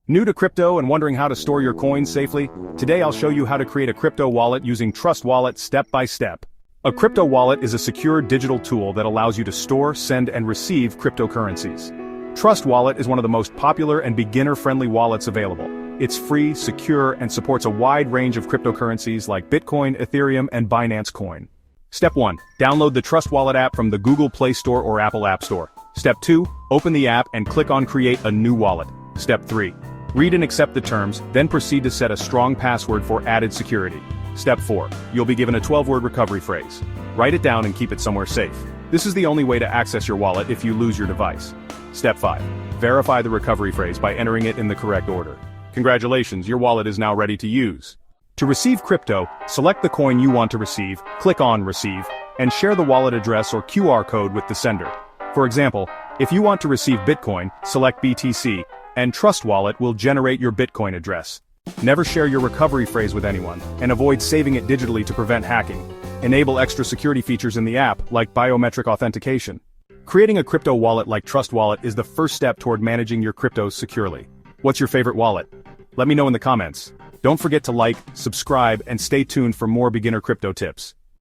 New to crypto and wondering how to store your coins safely? Today I'll show you how to create a crypto wallet using Trust Wallet step by step. A crypto wallet is a secure digital tool that allows you to store, send, and receive cryptocurrencies. Trust Wallet is one of the most popular and beginner-friendly wallets available. It's free, secure, and supports a wide range of cryptocurrencies like Bitcoin, Ethereum, and Binance Coin. Step 1. Download the Trust Wallet app from the Google Play Store or Apple App Store. Step 2. Open the app and click on Create a new wallet. Step 3. Read and accept the terms, then proceed to set a strong password for added security. Step 4. You'll be given a 12-word recovery phrase. Write it down and keep it somewhere safe. This is the only way to access your wallet if you lose your device. Step 5. Verify the recovery phrase by entering it in the correct order. Congratulations, your wallet is now ready to use. To receive crypto, select the coin you want to receive, click on Receive, and share the wallet address or QR code with the sender. For example, if you want to receive Bitcoin, select BTC, and Trust Wallet will generate your Bitcoin address. Never share your recovery phrase with anyone, and avoid saving it digitally to prevent hacking. Enable extra security features in the app, like biometric authentication. Creating a crypto wallet like Trust Wallet is the first step toward managing your cryptos securely. What's your favorite wallet? Let me know in the comments. Don't forget to like, subscribe, and stay tuned for more beginner crypto tips.